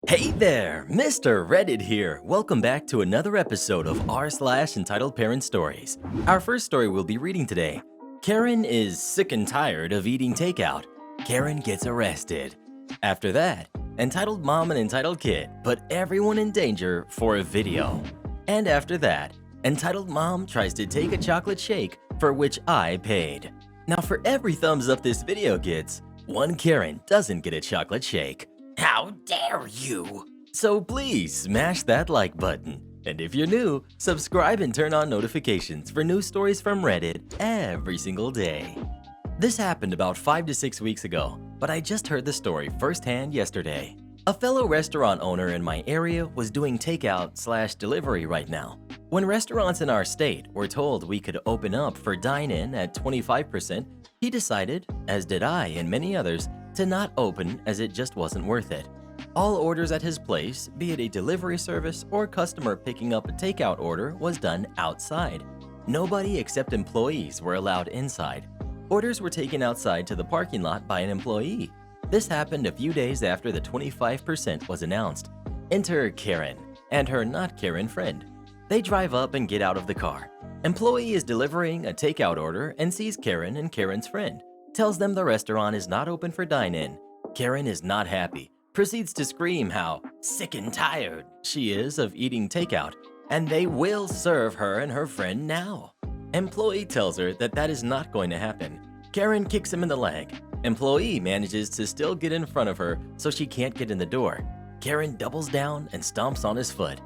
Hey there, Mr. Reddit here. Welcome back to another episode of r/Entitled Parent Stories. Our first story we'll be reading today. Karen is sick and tired of eating takeout. Karen gets arrested. After that, entitled mom and entitled kid put everyone in danger for a video. And after that, entitled mom tries to take a chocolate shake for which I paid. Now for every thumbs up this video gets, one Karen doesn't get a chocolate shake. How dare you! So please smash that like button. And if you're new, subscribe and turn on notifications for new stories from Reddit every single day. This happened about 5 to 6 weeks ago, but I just heard the story firsthand yesterday. A fellow restaurant owner in my area was doing takeout/delivery right now. When restaurants in our state were told we could open up for dine-in at 25%, he decided, as did I and many others, to not open as it just wasn't worth it. All orders at his place, be it a delivery service or customer picking up a takeout order, was done outside. Nobody except employees were allowed inside. Orders were taken outside to the parking lot by an employee. This happened a few days after the 25% was announced. Enter Karen and her not Karen friend. They drive up and get out of the car. Employee is delivering a takeout order and sees Karen and Karen's friend. Tells them the restaurant is not open for dine-in. Karen is not happy, proceeds to scream how sick and tired she is of eating takeout, and they will serve her and her friend now. Employee tells her that that is not going to happen. Karen kicks him in the leg. Employee manages to still get in front of her so she can't get in the door. Karen doubles down and stomps on his foot.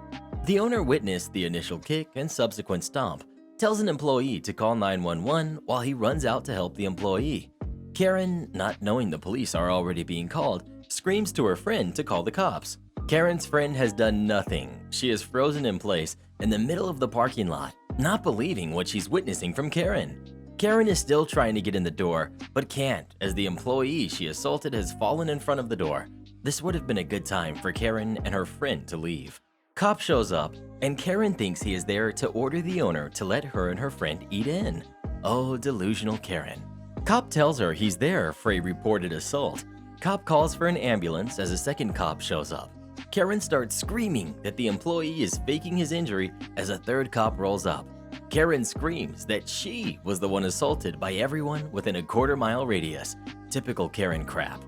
The owner witnessed the initial kick and subsequent stomp, tells an employee to call 911 while he runs out to help the employee. Karen, not knowing the police are already being called, screams to her friend to call the cops. Karen's friend has done nothing. She is frozen in place in the middle of the parking lot, not believing what she's witnessing from Karen. Karen is still trying to get in the door, but can't as the employee she assaulted has fallen in front of the door. This would have been a good time for Karen and her friend to leave. Cop shows up, and Karen thinks he is there to order the owner to let her and her friend eat in. Oh, delusional Karen. Cop tells her he's there for a reported assault. Cop calls for an ambulance as a second cop shows up. Karen starts screaming that the employee is faking his injury as a third cop rolls up. Karen screams that she was the one assaulted by everyone within a quarter-mile radius. Typical Karen crap.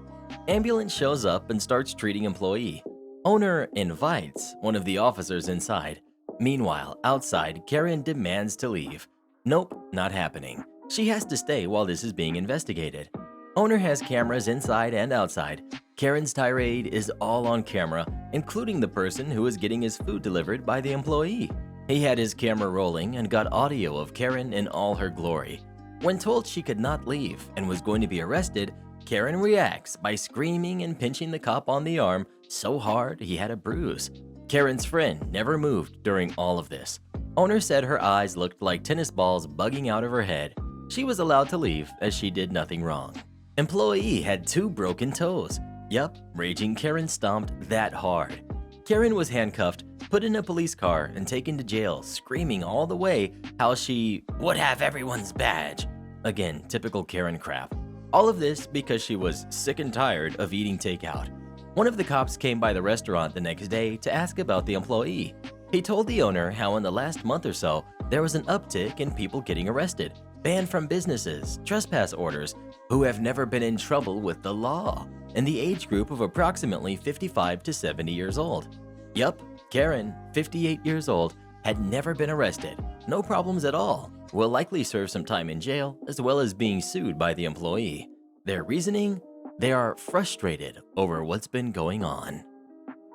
Ambulance shows up and starts treating employee. Owner invites one of the officers inside. Meanwhile, outside, Karen demands to leave. Nope, not happening. She has to stay while this is being investigated. Owner has cameras inside and outside. Karen's tirade is all on camera, including the person who is getting his food delivered by the employee. He had his camera rolling and got audio of Karen in all her glory. When told she could not leave and was going to be arrested, Karen reacts by screaming and pinching the cop on the arm so hard he had a bruise. Karen's friend never moved during all of this. Owner said her eyes looked like tennis balls bugging out of her head. She was allowed to leave as she did nothing wrong. Employee had 2 broken toes. Yup, raging Karen stomped that hard. Karen was handcuffed, put in a police car, and taken to jail, screaming all the way how she would have everyone's badge. Again, typical Karen crap. All of this because she was sick and tired of eating takeout. One of the cops came by the restaurant the next day to ask about the employee. He told the owner how in the last month or so, there was an uptick in people getting arrested, banned from businesses, trespass orders, who have never been in trouble with the law, in the age group of approximately 55 to 70 years old. Yup, Karen, 58 years old, had never been arrested, no problems at all, will likely serve some time in jail as well as being sued by the employee. Their reasoning? They are frustrated over what's been going on.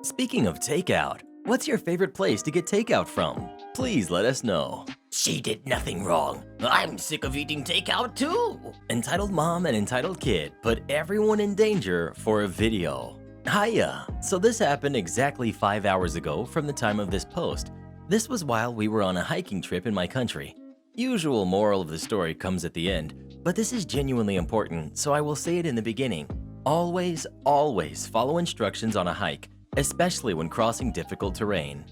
Speaking of takeout, what's your favorite place to get takeout from? Please let us know. She did nothing wrong. I'm sick of eating takeout too. Entitled mom and entitled kid put everyone in danger for a video. Hiya! So this happened exactly 5 hours ago from the time of this post. This was while we were on a hiking trip in my country. Usual moral of the story comes at the end, but this is genuinely important, so I will say it in the beginning. Always, always follow instructions on a hike, especially when crossing difficult terrain.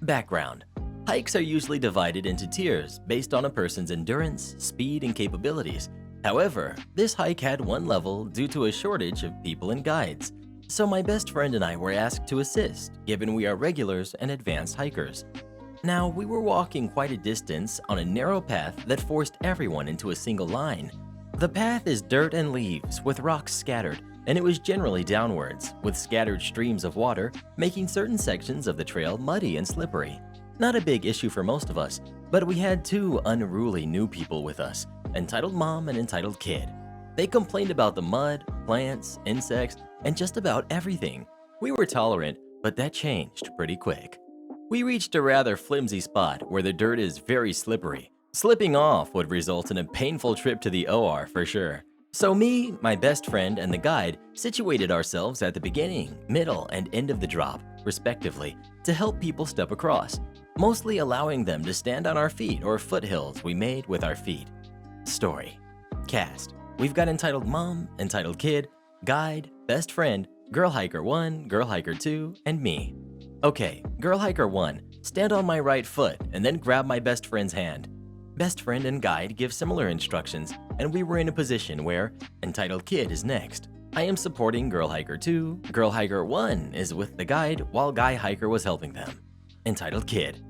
Background. Hikes are usually divided into tiers based on a person's endurance, speed, and capabilities. However, this hike had one level due to a shortage of people and guides. So my best friend and I were asked to assist, given we are regulars and advanced hikers. Now, we were walking quite a distance on a narrow path that forced everyone into a single line. The path is dirt and leaves with rocks scattered, and it was generally downwards, with scattered streams of water making certain sections of the trail muddy and slippery. Not a big issue for most of us, but we had two unruly new people with us, entitled mom and entitled kid. They complained about the mud, plants, insects, and just about everything. We were tolerant, but that changed pretty quick. We reached a rather flimsy spot where the dirt is very slippery. Slipping off would result in a painful trip to the OR for sure. So me, my best friend, and the guide situated ourselves at the beginning, middle, and end of the drop, respectively, to help people step across, mostly allowing them to stand on our feet or foothills we made with our feet. Story. Cast. We've got entitled mom, entitled kid, guide, best friend, girl hiker 1, girl hiker 2, and me. Okay, girl hiker 1, stand on my right foot and then grab my best friend's hand. Best friend and guide give similar instructions, and we were in a position where entitled kid is next. I am supporting girl hiker 2, girl hiker 1 is with the guide while guy hiker was helping them. Entitled kid.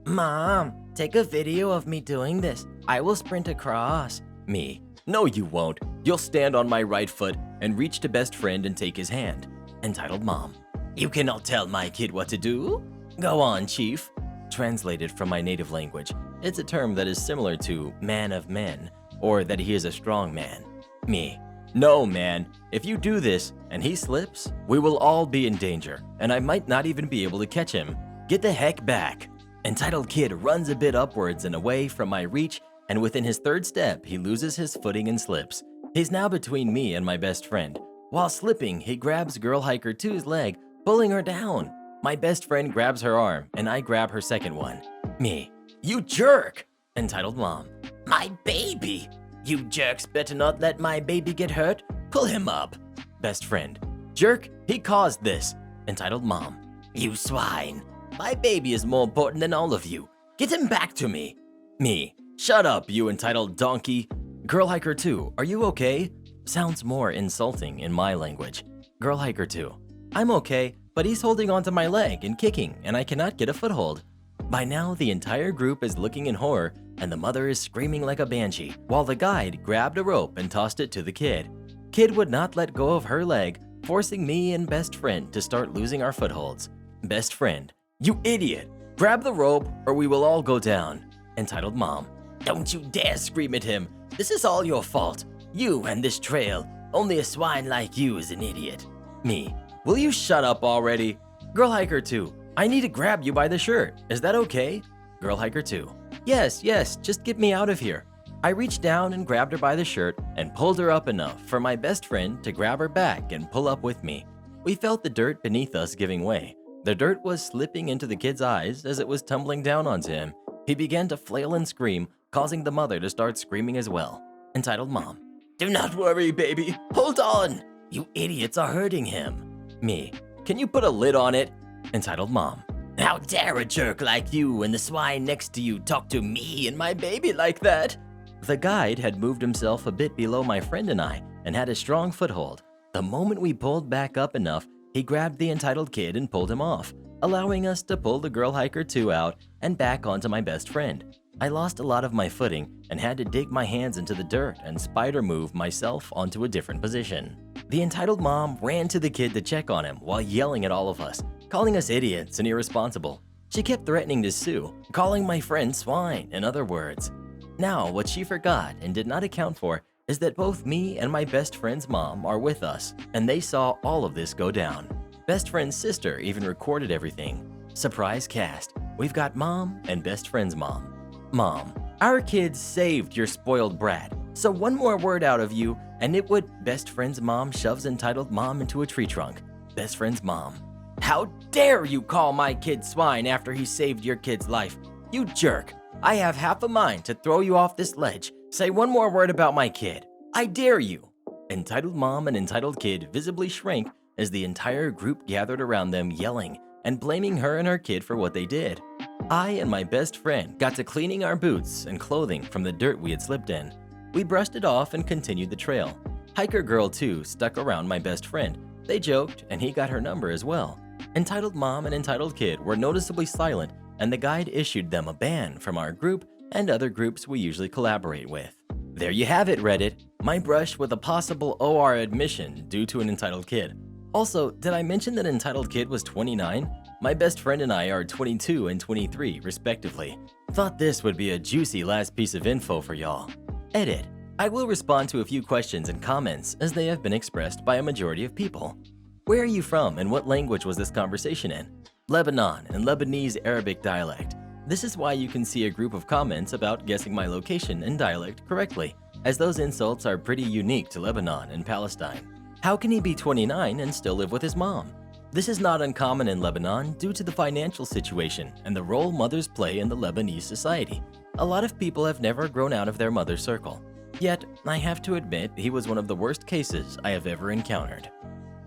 Mom, take a video of me doing this. I will sprint across. Me. No, you won't. You'll stand on my right foot and reach to best friend and take his hand. Entitled mom. You cannot tell my kid what to do? Go on, chief. Translated from my native language, it's a term that is similar to man of men, or that he is a strong man. Me. No, man. If you do this and he slips, we will all be in danger, and I might not even be able to catch him. Get the heck back. Entitled kid runs a bit upwards and away from my reach, and within his third step, he loses his footing and slips. He's now between me and my best friend. While slipping, he grabs girl hiker 2's leg, pulling her down. My best friend grabs her arm, and I grab her second one. Me. You jerk! Entitled mom. My baby! You jerks better not let my baby get hurt. Pull him up. Best friend. Jerk, he caused this. Entitled mom. You swine. My baby is more important than all of you. Get him back to me. Me. Shut up, you entitled donkey. Girl hiker 2, are you okay? Sounds more insulting in my language. Girl hiker 2. I'm okay, but he's holding onto my leg and kicking, and I cannot get a foothold. By now, the entire group is looking in horror, and the mother is screaming like a banshee, while the guide grabbed a rope and tossed it to the kid. Kid would not let go of her leg, forcing me and best friend to start losing our footholds. Best friend. You idiot! Grab the rope, or we will all go down. Entitled mom. Don't you dare scream at him. This is all your fault. You and this trail. Only a swine like you is an idiot. Me. Will you shut up already? Girl hiker 2, I need to grab you by the shirt. Is that okay? Girl hiker 2, yes, just get me out of here. I reached down and grabbed her by the shirt and pulled her up enough for my best friend to grab her back and pull up with me. We felt the dirt beneath us giving way. The dirt was slipping into the kid's eyes as it was tumbling down onto him. He began to flail and scream, causing the mother to start screaming as well. Entitled mom. Do not worry, baby. Hold on. You idiots are hurting him. Me. Can you put a lid on it? Entitled mom. How dare a jerk like you and the swine next to you talk to me and my baby like that? The guide had moved himself a bit below my friend and I and had a strong foothold. The moment we pulled back up enough, he grabbed the entitled kid and pulled him off, allowing us to pull the girl hiker 2 out and back onto my best friend. I lost a lot of my footing and had to dig my hands into the dirt and spider move myself onto a different position. The entitled mom ran to the kid to check on him while yelling at all of us, calling us idiots and irresponsible. She kept threatening to sue, calling my friend swine and other words. Now, what she forgot and did not account for is that both me and my best friend's mom are with us, and they saw all of this go down. Best friend's sister even recorded everything. Surprise cast. We've got mom and best friend's mom. Mom, our kids saved your spoiled brat, so one more word out of you and it would. Best friend's mom shoves entitled mom into a tree trunk. Best friend's mom. How dare you call my kid swine after he saved your kid's life? You jerk. I have half a mind to throw you off this ledge. Say one more word about my kid. I dare you. Entitled mom and entitled kid visibly shrank as the entire group gathered around them yelling and blaming her and her kid for what they did. I and my best friend got to cleaning our boots and clothing from the dirt we had slipped in. We brushed it off and continued the trail. Hiker girl 2 stuck around my best friend, They joked, and he got her number as well. Entitled Mom and Entitled Kid were noticeably silent, and the guide issued them a ban from our group and other groups we usually collaborate with. There you have it, Reddit. My brush with a possible OR admission due to an entitled kid. Also, did I mention that Entitled Kid was 29? My best friend and I are 22 and 23, respectively. Thought this would be a juicy last piece of info for y'all. Edit. I will respond to a few questions and comments as they have been expressed by a majority of people. Where are you from and what language was this conversation in? Lebanon and Lebanese Arabic dialect. This is why you can see a group of comments about guessing my location and dialect correctly, as those insults are pretty unique to Lebanon and Palestine. How can he be 29 and still live with his mom? This is not uncommon in Lebanon due to the financial situation and the role mothers play in the Lebanese society. A lot of people have never grown out of their mother's circle. Yet, I have to admit he was one of the worst cases I have ever encountered.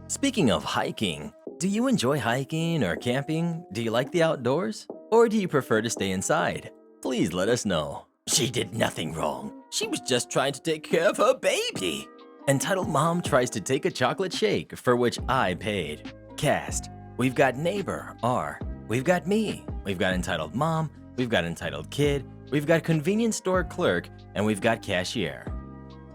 Speaking of hiking, do you enjoy hiking or camping? Do you like the outdoors? Or do you prefer to stay inside? Please let us know. She did nothing wrong. She was just trying to take care of her baby. Entitled Mom tries to take a chocolate shake, for which I paid. Cast. We've got Neighbor, R. We've got me. We've got Entitled Mom. We've got Entitled Kid. We've got Convenience Store Clerk. And we've got Cashier.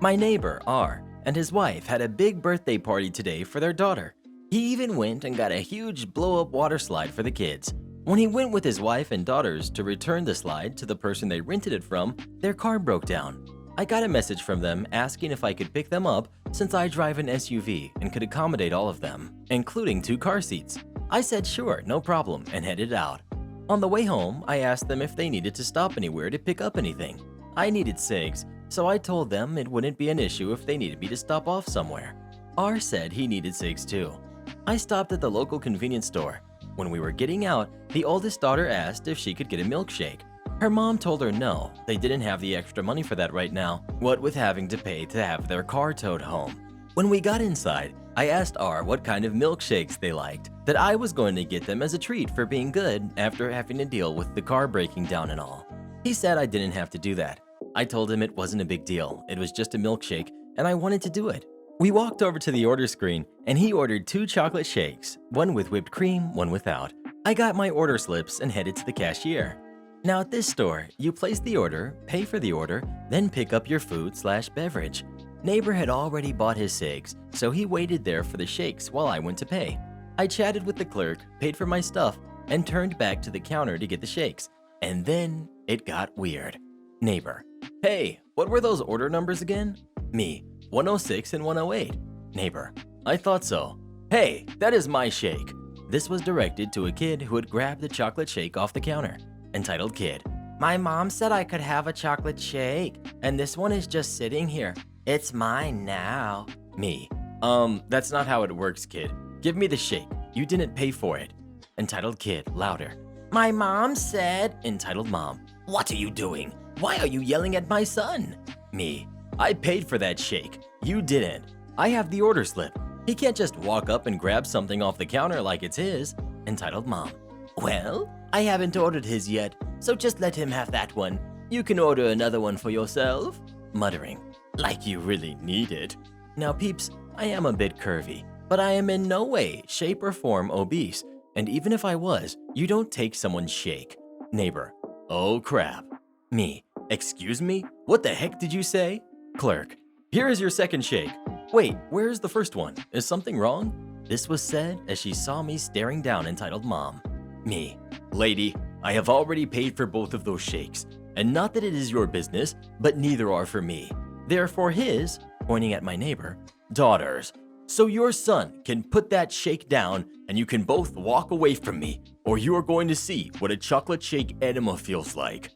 My neighbor, R, and his wife had a big birthday party today for their daughter. He even went and got a huge blow-up water slide for the kids. When he went with his wife and daughters to return the slide to the person they rented it from, their car broke down. I got a message from them asking if I could pick them up since I drive an SUV and could accommodate all of them, including 2 car seats. I said sure, no problem, and headed out. On the way home, I asked them if they needed to stop anywhere to pick up anything. I needed cigs, so I told them it wouldn't be an issue if they needed me to stop off somewhere. R said he needed cigs too. I stopped at the local convenience store. When we were getting out, the oldest daughter asked if she could get a milkshake. Her mom told her no, they didn't have the extra money for that right now, what with having to pay to have their car towed home. When we got inside, I asked R what kind of milkshakes they liked, that I was going to get them as a treat for being good after having to deal with the car breaking down and all. He said I didn't have to do that. I told him it wasn't a big deal, it was just a milkshake, and I wanted to do it. We walked over to the order screen, and he ordered 2 chocolate shakes, one with whipped cream, one without. I got my order slips and headed to the cashier. Now at this store, you place the order, pay for the order, then pick up your food/beverage. Neighbor had already bought his cigs, so he waited there for the shakes while I went to pay. I chatted with the clerk, paid for my stuff, and turned back to the counter to get the shakes. And then it got weird. Neighbor. Hey, what were those order numbers again? Me. 106 and 108. Neighbor. I thought so. Hey, that is my shake. This was directed to a kid who had grabbed the chocolate shake off the counter. Entitled Kid. My mom said I could have a chocolate shake, and this one is just sitting here. It's mine now. Me. That's not how it works, kid. Give me the shake. You didn't pay for it. Entitled Kid. Louder. My mom said. Entitled Mom. What are you doing? Why are you yelling at my son? Me. I paid for that shake. You didn't. I have the order slip. He can't just walk up and grab something off the counter like it's his. Entitled Mom. Well, I haven't ordered his yet, so just let him have that one. You can order another one for yourself. Muttering. Like you really need it. Now peeps, I am a bit curvy, but I am in no way, shape, or form obese. And even if I was, you don't take someone's shake. Neighbor. Oh crap. Me. Excuse me? What the heck did you say? Clerk. Here is your second shake. Wait, where is the first one? Is something wrong? This was said as she saw me staring down Entitled Mom. Me. Lady, I have already paid for both of those shakes. And not that it is your business, but neither are for me. They're for his, pointing at my neighbor, daughters. So your son can put that shake down and you can both walk away from me, or you are going to see what a chocolate shake enema feels like.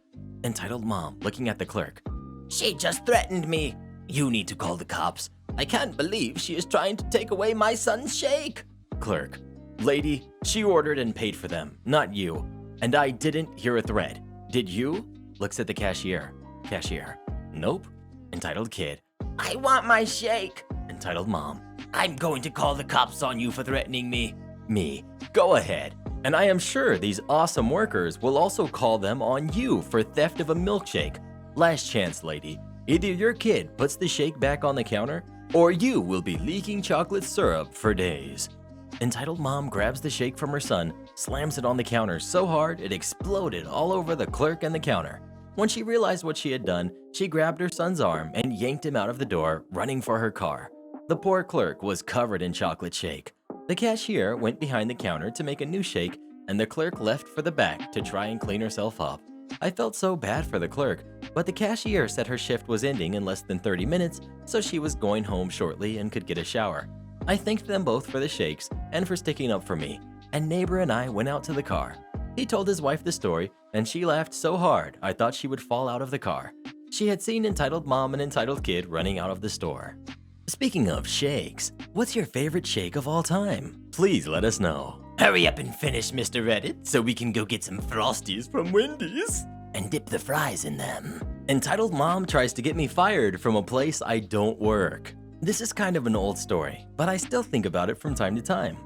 Entitled Mom, looking at the clerk. She just threatened me. You need to call the cops. I can't believe she is trying to take away my son's shake. Clerk. Lady, she ordered and paid for them, not you. And I didn't hear a threat. Did you? Looks at the cashier. Cashier. Nope. Entitled Kid. I want my shake. Entitled Mom. I'm going to call the cops on you for threatening me. Me. Go ahead. And I am sure these awesome workers will also call them on you for theft of a milkshake. Last chance, lady. Either your kid puts the shake back on the counter, or you will be leaking chocolate syrup for days. Entitled mom grabs the shake from her son, slams it on the counter so hard it exploded all over the clerk and the counter. When she realized what she had done, she grabbed her son's arm and yanked him out of the door, running for her car. The poor clerk was covered in chocolate shake. The cashier went behind the counter to make a new shake, and the clerk left for the back to try and clean herself up. I felt so bad for the clerk, but the cashier said her shift was ending in less than 30 minutes, so she was going home shortly and could get a shower. I thanked them both for the shakes and for sticking up for me, and neighbor and I went out to the car. He told his wife the story, and she laughed so hard I thought she would fall out of the car. She had seen entitled mom and entitled kid running out of the store. Speaking of shakes, what's your favorite shake of all time? Please let us know. Hurry up and finish, Mr. Reddit, so we can go get some Frosties from Wendy's and dip the fries in them. Entitled mom tries to get me fired from a place I don't work. This is kind of an old story, but I still think about it from time to time.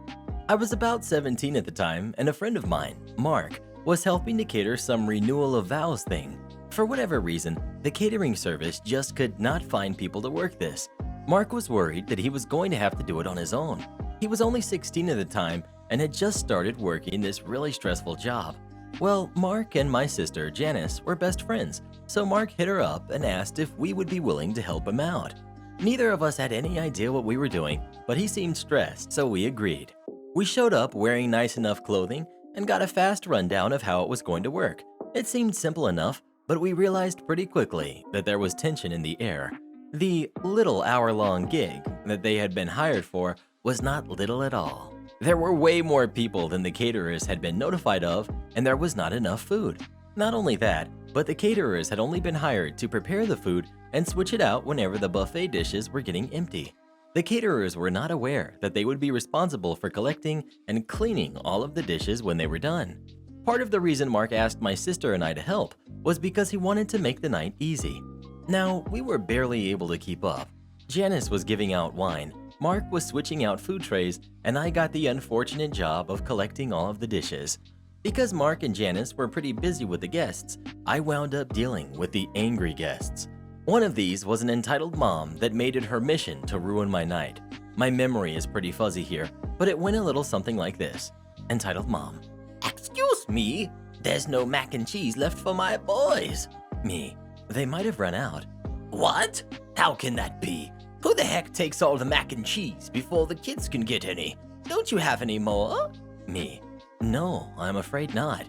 I was about 17 at the time, and a friend of mine, Mark, was helping to cater some renewal of vows thing. For whatever reason, the catering service just could not find people to work this. Mark was worried that he was going to have to do it on his own. He was only 16 at the time and had just started working this really stressful job. Well, Mark and my sister, Janice, were best friends, so Mark hit her up and asked if we would be willing to help him out. Neither of us had any idea what we were doing, but he seemed stressed, so we agreed. We showed up wearing nice enough clothing and got a fast rundown of how it was going to work. It seemed simple enough, but we realized pretty quickly that there was tension in the air. The little hour-long gig that they had been hired for was not little at all. There were way more people than the caterers had been notified of, and there was not enough food. Not only that, but the caterers had only been hired to prepare the food and switch it out whenever the buffet dishes were getting empty. The caterers were not aware that they would be responsible for collecting and cleaning all of the dishes when they were done. Part of the reason Mark asked my sister and I to help was because he wanted to make the night easy. Now, we were barely able to keep up. Janice was giving out wine, Mark was switching out food trays, and I got the unfortunate job of collecting all of the dishes. Because Mark and Janice were pretty busy with the guests, I wound up dealing with the angry guests. One of these was an entitled mom that made it her mission to ruin my night. My memory is pretty fuzzy here, but it went a little something like this. Entitled mom: "Excuse me, there's no mac and cheese left for my boys." Me: "They might have run out." "What? How can that be? Who the heck takes all the mac and cheese before the kids can get any? Don't you have any more?" Me: "No, I'm afraid not."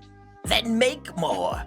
"Then make more."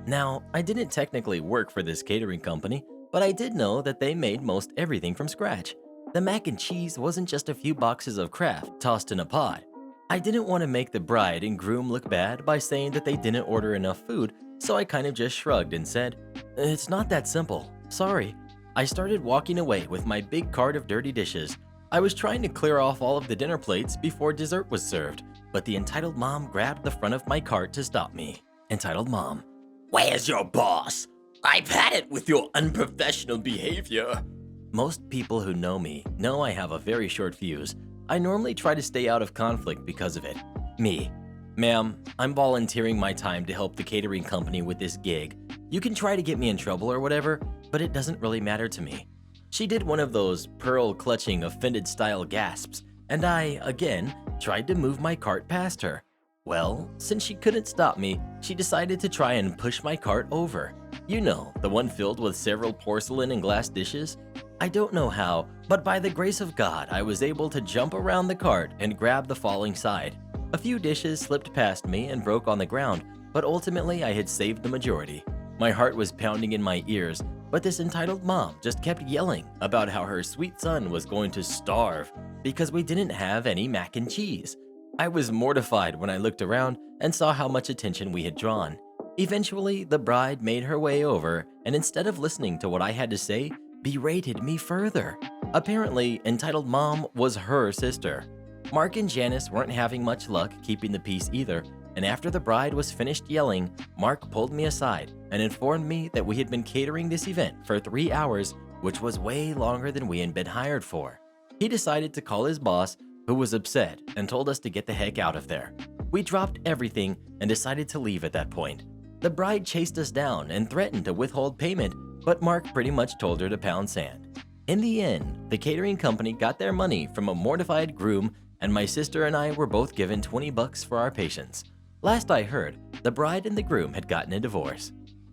Now, I didn't technically work for this catering company, but I did know that they made most everything from scratch. The mac and cheese wasn't just a few boxes of Kraft tossed in a pot. I didn't want to make the bride and groom look bad by saying that they didn't order enough food, so I kind of just shrugged and said, "It's not that simple. Sorry." I started walking away with my big cart of dirty dishes. I was trying to clear off all of the dinner plates before dessert was served, but the entitled mom grabbed the front of my cart to stop me. Entitled mom: "Where's your boss? I've had it with your unprofessional behavior." Most people who know me know I have a very short fuse. I normally try to stay out of conflict because of it. Me: "Ma'am, I'm volunteering my time to help the catering company with this gig. You can try to get me in trouble or whatever, but it doesn't really matter to me." She did one of those pearl-clutching, offended-style gasps, and I, again, tried to move my cart past her. Well, since she couldn't stop me, she decided to try and push my cart over. You know, the one filled with several porcelain and glass dishes? I don't know how, but by the grace of God, I was able to jump around the cart and grab the falling side. A few dishes slipped past me and broke on the ground, but ultimately I had saved the majority. My heart was pounding in my ears, but this entitled mom just kept yelling about how her sweet son was going to starve because we didn't have any mac and cheese. I was mortified when I looked around and saw how much attention we had drawn. Eventually, the bride made her way over and instead of listening to what I had to say, berated me further. Apparently, entitled mom was her sister. Mark and Janice weren't having much luck keeping the peace either, and after the bride was finished yelling, Mark pulled me aside and informed me that we had been catering this event for 3 hours, which was way longer than we had been hired for. He decided to call his boss, who was upset, and told us to get the heck out of there. We dropped everything and decided to leave at that point. The bride chased us down and threatened to withhold payment, but Mark pretty much told her to pound sand. In the end, the catering company got their money from a mortified groom, and my sister and I were both given $20 for our patience. Last I heard, the bride and the groom had gotten a divorce.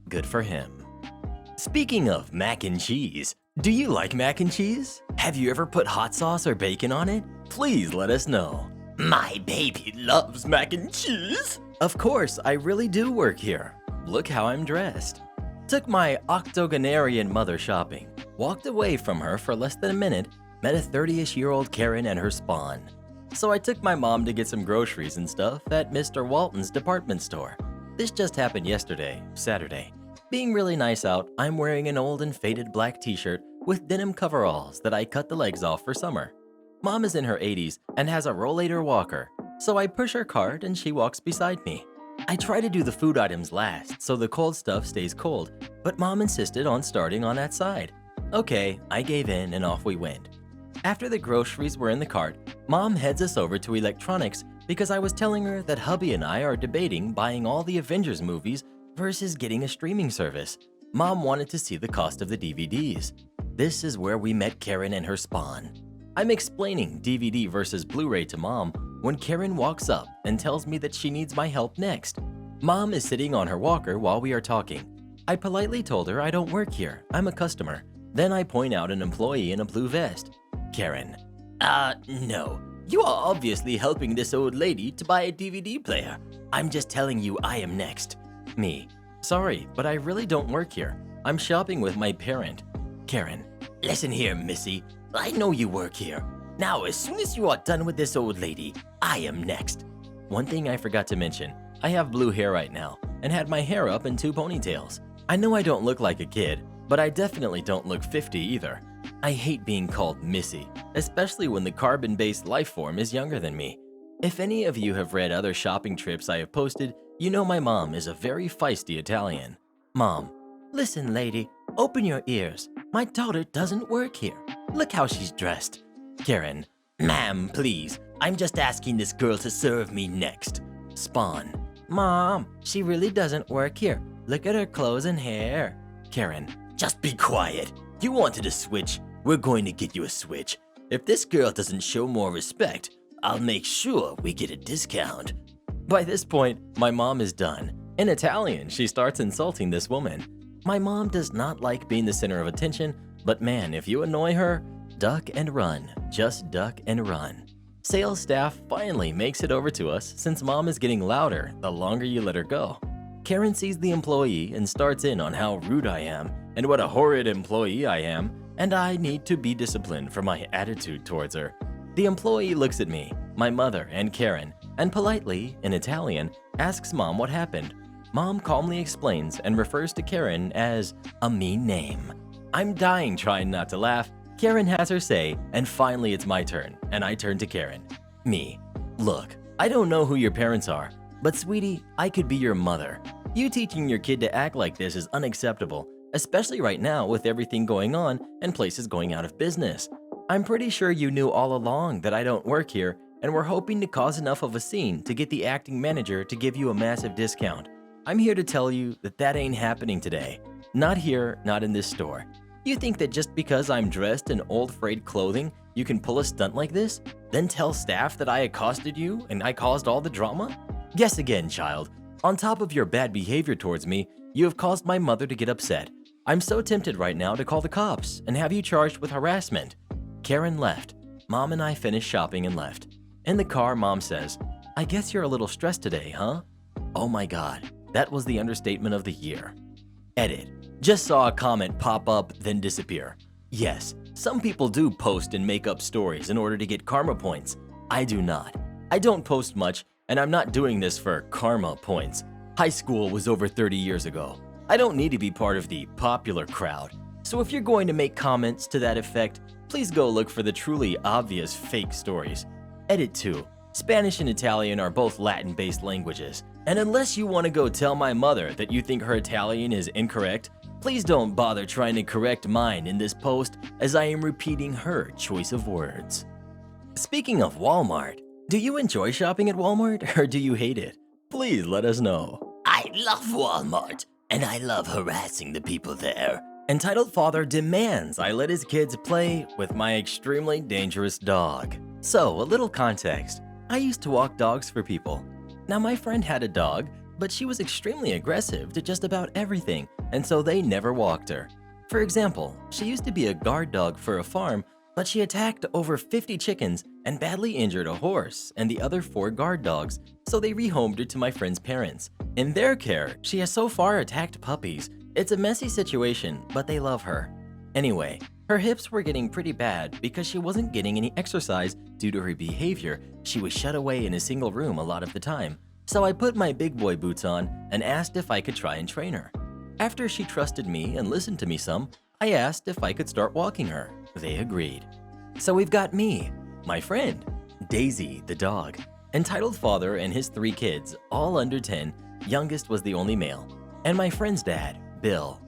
Good for him. Speaking of mac and cheese, do you like mac and cheese? Have you ever put hot sauce or bacon on it? Please let us know. My baby loves mac and cheese. Of course, I really do work here. Look how I'm dressed. Took my octogenarian mother shopping. Walked away from her for less than a minute, met a 30-ish-year-old Karen and her spawn. So I took my mom to get some groceries and stuff at Mr. Walton's department store. This just happened yesterday, Saturday. Being really nice out, I'm wearing an old and faded black t-shirt with denim coveralls that I cut the legs off for summer. Mom is in her 80s and has a rollator walker, so I push her cart and she walks beside me. I try to do the food items last so the cold stuff stays cold, but Mom insisted on starting on that side. Okay, I gave in and off we went. After the groceries were in the cart, Mom heads us over to electronics because I was telling her that hubby and I are debating buying all the Avengers movies versus getting a streaming service. Mom wanted to see the cost of the DVDs. This is where we met Karen and her spawn. I'm explaining DVD versus Blu-ray to Mom when Karen walks up and tells me that she needs my help next. Mom is sitting on her walker while we are talking. I politely told her I don't work here, I'm a customer. Then I point out an employee in a blue vest. Karen, no. You are obviously helping this old lady to buy a DVD player. I'm just telling you I am next. Me, sorry, but I really don't work here. I'm shopping with my parent. Karen, listen here, Missy. I know you work here. Now, as soon as you are done with this old lady, I am next. One thing I forgot to mention, I have blue hair right now and had my hair up in 2 ponytails. I know I don't look like a kid, but I definitely don't look 50 either. I hate being called Missy, especially when the carbon-based life form is younger than me. If any of you have read other shopping trips I have posted, you know my mom is a very feisty Italian. Mom, listen lady, open your ears. My daughter doesn't work here. Look how she's dressed. Karen, ma'am, please. I'm just asking this girl to serve me next. Spawn, Mom, she really doesn't work here. Look at her clothes and hair. Karen, just be quiet. You wanted a switch. We're going to get you a switch. If this girl doesn't show more respect, I'll make sure we get a discount. By this point, my mom is done. In Italian, she starts insulting this woman. My mom does not like being the center of attention, but man, if you annoy her, duck and run. Just duck and run. Sales staff finally makes it over to us since mom is getting louder the longer you let her go. Karen sees the employee and starts in on how rude I am and what a horrid employee I am, and I need to be disciplined for my attitude towards her. The employee looks at me, my mother, and Karen, and politely, in Italian, asks Mom what happened. Mom calmly explains and refers to Karen as a mean name. I'm dying trying not to laugh. Karen has her say, and finally it's my turn, and I turn to Karen. Me. Look, I don't know who your parents are, but sweetie, I could be your mother. You teaching your kid to act like this is unacceptable, especially right now with everything going on and places going out of business. I'm pretty sure you knew all along that I don't work here and were hoping to cause enough of a scene to get the acting manager to give you a massive discount. I'm here to tell you that that ain't happening today. Not here, not in this store. You think that just because I'm dressed in old frayed clothing, you can pull a stunt like this? Then tell staff that I accosted you and I caused all the drama? Guess again, child. On top of your bad behavior towards me, you have caused my mother to get upset. I'm so tempted right now to call the cops and have you charged with harassment. Karen left. Mom and I finished shopping and left. In the car, Mom says, I guess you're a little stressed today, huh? Oh my God, that was the understatement of the year. Edit. Just saw a comment pop up, then disappear. Yes, some people do post and make up stories in order to get karma points. I do not. I don't post much, and I'm not doing this for karma points. High school was over 30 years ago. I don't need to be part of the popular crowd. So if you're going to make comments to that effect, please go look for the truly obvious fake stories. Edit 2. Spanish and Italian are both Latin-based languages, and unless you want to go tell my mother that you think her Italian is incorrect, please don't bother trying to correct mine in this post as I am repeating her choice of words. Speaking of Walmart, do you enjoy shopping at Walmart or do you hate it? Please let us know. I love Walmart, and I love harassing the people there. Entitled father demands I let his kids play with my extremely dangerous dog. So, a little context. I used to walk dogs for people. Now, my friend had a dog, but she was extremely aggressive to just about everything, and so they never walked her. For example, she used to be a guard dog for a farm, but she attacked over 50 chickens and badly injured a horse and the other 4 guard dogs, so they rehomed her to my friend's parents. In their care, she has so far attacked puppies. It's a messy situation, but they love her. Anyway, her hips were getting pretty bad because she wasn't getting any exercise due to her behavior. She was shut away in a single room a lot of the time. So I put my big boy boots on and asked if I could try and train her. After she trusted me and listened to me some, I asked if I could start walking her. They agreed. So we've got me, my friend, Daisy the dog, entitled father and his 3 kids, all under 10, youngest was the only male, and my friend's dad, Bill.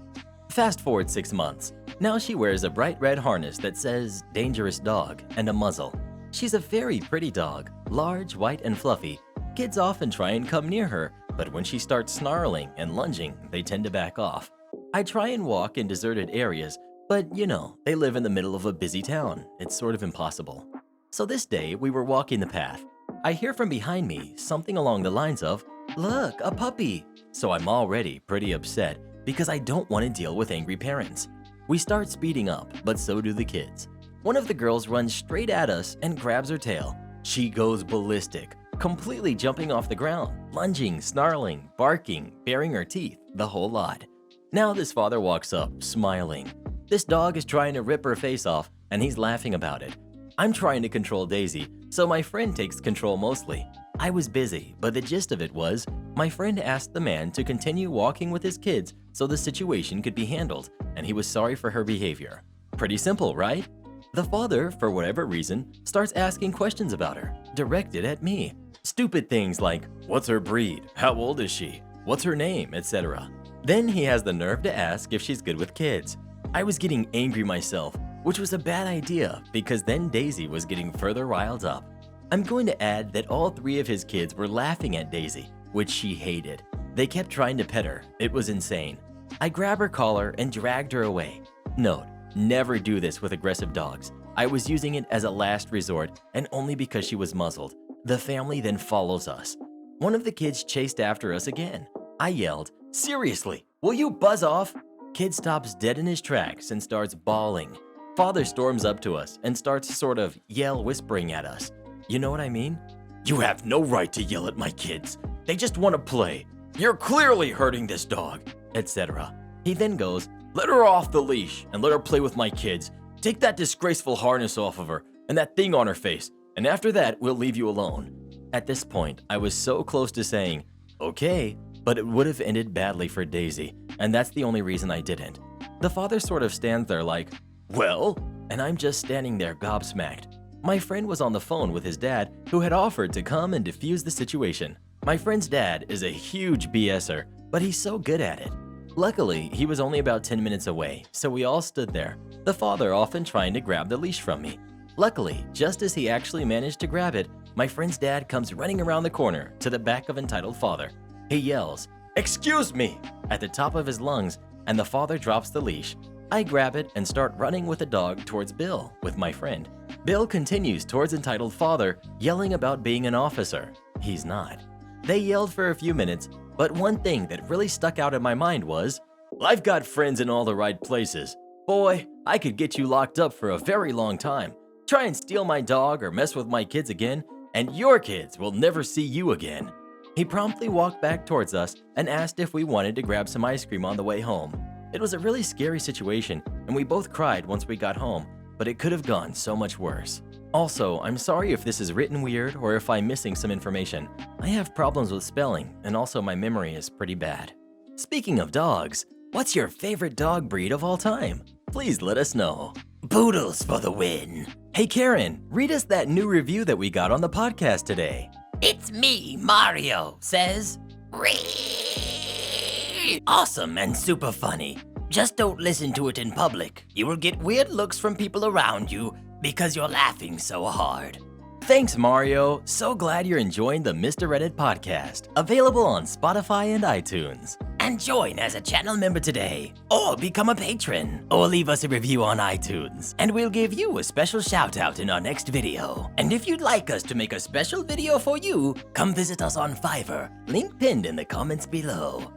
Fast forward 6 months. Now she wears a bright red harness that says dangerous dog and a muzzle. She's a very pretty dog, large, white, and fluffy. Kids often try and come near her, but when she starts snarling and lunging, they tend to back off. I try and walk in deserted areas, but they live in the middle of a busy town. It's sort of impossible. So this day, we were walking the path. I hear from behind me something along the lines of, "Look, a puppy." So I'm already pretty upset because I don't want to deal with angry parents. We start speeding up, but so do the kids. One of the girls runs straight at us and grabs her tail. She goes ballistic, completely jumping off the ground, lunging, snarling, barking, baring her teeth, the whole lot. Now this father walks up, smiling. This dog is trying to rip her face off, and he's laughing about it. I'm trying to control Daisy, so my friend takes control mostly. I was busy, but the gist of it was, my friend asked the man to continue walking with his kids so the situation could be handled, and he was sorry for her behavior. Pretty simple, right? The father, for whatever reason, starts asking questions about her, directed at me. Stupid things like, what's her breed? How old is she? What's her name? Etc. Then he has the nerve to ask if she's good with kids. I was getting angry myself, which was a bad idea because then Daisy was getting further riled up. I'm going to add that all 3 of his kids were laughing at Daisy, which she hated. They kept trying to pet her. It was insane. I grabbed her collar and dragged her away. Note, never do this with aggressive dogs. I was using it as a last resort and only because she was muzzled. The family then follows us. One of the kids chased after us again. I yelled, "Seriously, will you buzz off?" Kid stops dead in his tracks and starts bawling. Father storms up to us and starts sort of whispering at us. You know what I mean? "You have no right to yell at my kids. They just want to play. You're clearly hurting this dog," etc. He then goes, "Let her off the leash and let her play with my kids. Take that disgraceful harness off of her and that thing on her face, and after that, we'll leave you alone." At this point, I was so close to saying, "Okay," but it would have ended badly for Daisy, and that's the only reason I didn't. The father sort of stands there like, "Well?" And I'm just standing there gobsmacked. My friend was on the phone with his dad, who had offered to come and defuse the situation. My friend's dad is a huge BSer, but he's so good at it. Luckily, he was only about 10 minutes away, so we all stood there, the father often trying to grab the leash from me. Luckily, just as he actually managed to grab it, my friend's dad comes running around the corner to the back of entitled father. He yells, "Excuse me!" at the top of his lungs, and the father drops the leash. I grab it and start running with the dog towards Bill with my friend. Bill continues towards entitled father, yelling about being an officer. He's not. They yelled for a few minutes, but one thing that really stuck out in my mind was, "I've got friends in all the right places. Boy, I could get you locked up for a very long time. Try and steal my dog or mess with my kids again, and your kids will never see you again." He promptly walked back towards us and asked if we wanted to grab some ice cream on the way home. It was a really scary situation, and we both cried once we got home, but it could have gone so much worse. Also, I'm sorry if this is written weird or if I'm missing some information. I have problems with spelling, and also my memory is pretty bad. Speaking of dogs, what's your favorite dog breed of all time? Please let us know. Poodles for the win. Hey Karen, read us that new review that we got on the podcast today. It's me, Mario, says, awesome and super funny. Just don't listen to it in public. You will get weird looks from people around you because you're laughing so hard. Thanks, Mario. So glad you're enjoying the Mr. Reddit podcast. Available on Spotify and iTunes. and join as a channel member today, or become a patron, or leave us a review on iTunes, and we'll give you a special shout out in our next video. And if you'd like us to make a special video for you, come visit us on Fiverr, link pinned in the comments below.